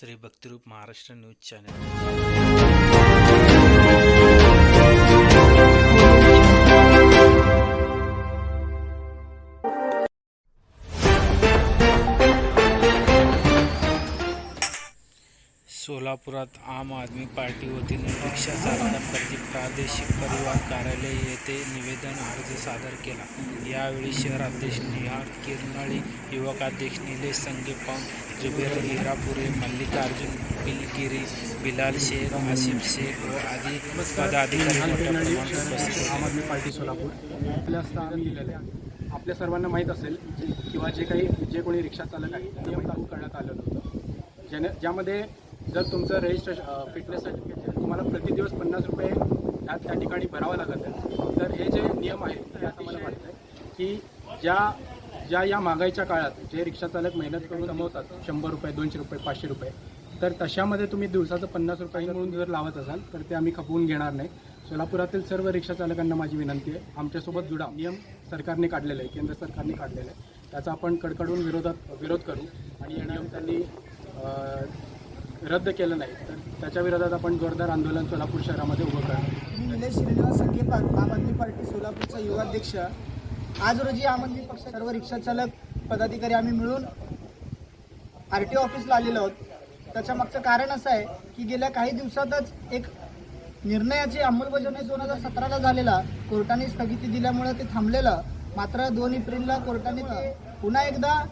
Shri Bhaktirup Maharashtra news channel. सोलापुरात आम आदमी party वतीने रिक्षा चालकांप्रती प्रादेशिक परिवहन कार्यालय येथे निवेदन अर्ज सादर केला। यावेळी शहराध्यक्ष निहार किरणाळी, युवकाध्यक्ष निलेश संगेपान, जुबेर हिरापुरे, मल्लिकार्जुन पिलगिरी, बिलाल शेख, आसिफ शेख व आदी पदाधिकारी मोठ्या प्रमाणात उपस्थित होते। आम आदमी पार्टी सोलापूर आपल्या स्थान दिलेलं आहे। आपल्या सर्वांना माहीत असेल किंवा जे कोणी रिक्षा चालक आहे नियम लागू करण्यात आलेलं होतं, ज्यामध्ये जर तुमचं रजिस्ट्रेशन फिटनेस सर्टिफिकेट तुम्हाला प्रति दिवस 50 रुपये त्या ठिकाणी भरावं लागत आहे। तर हे जे नियम आहेत ते असं मला वाटतं आहे की या महागाईच्या काळात जे रिक्षाचालक मेहनत करून कमवतात 100 रुपये, 200 रुपये, 500 रुपये, तर तशामध्ये तुम्ही दिवसाचं 50 रुपये म्हणून जर लावत असाल तर ते आम्ही खपवून घेणार नाही। सोलापुरातील सर्व रिक्षाचालकांना माझी विनंती आहे, आमच्यासोबत जुडा। नियम सरकारने काढलेला आहे, केंद्र सरकारने काढलेला आहे, त्याचा आपण कडकडून विरोध करू आणि हे नियम त्यांनी रद्द केलं नाही तर त्याच्या विरोधात आपण जोरदार आंदोलन सोलापूर शहरामध्ये उभं करणार। मी निलेश श्रीनिवास संकेपान, आम आदमी पार्टी सोलापूरचा युवाध्यक्ष। आज रोजी आम आदमी पक्ष सर्व रिक्षाचालक पदाधिकारी आम्ही मिळून RTO ऑफिसला आलेलो आहोत। त्याच्या मागचं कारण असं आहे की गेल्या काही दिवसातच एक निर्णयाची अंमलबजावणी 2017ला झालेला, कोर्टाने स्थगिती दिल्यामुळे ते थांबलेलं। मात्र 2 एप्रिलला कोर्टाने ते पुन्हा एकदा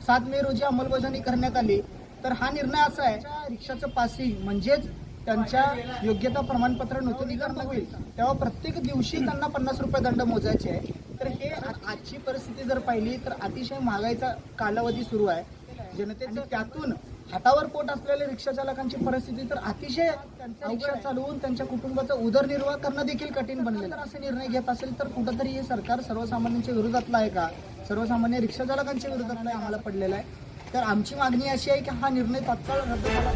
7 मे रोजी अंमलबजावणी करण्यात आली। तर हा निर्णय असा आहे, रिक्षाचं पासिंग म्हणजेच त्यांच्या योग्यता प्रमाणपत्र नूतनीकरण होईल तेव्हा प्रत्येक दिवशी त्यांना 50 रुपये दंड मोजायचे आहे। तर हे आजची परिस्थिती जर पाहिली तर अतिशय महागाईचा कालावधी सुरू आहे जनतेचं। त्यातून हातावर पोट असलेल्या रिक्षाचालकांची परिस्थिती तर अतिशय रिक्षा चालवून त्यांच्या कुटुंबाचा उदरनिर्वाह करणं देखील कठीण बनलेलं। तर असे निर्णय घेत असेल तर कुठंतरी हे सरकार सर्वसामान्यांच्या विरोधातलं आहे का, सर्वसामान्य रिक्षाचालकांच्या विरोधातलं आम्हाला पडलेलं आहे। तर आमची मागणी अशी आहे की हा निर्णय तात्काळ रद्द झाला।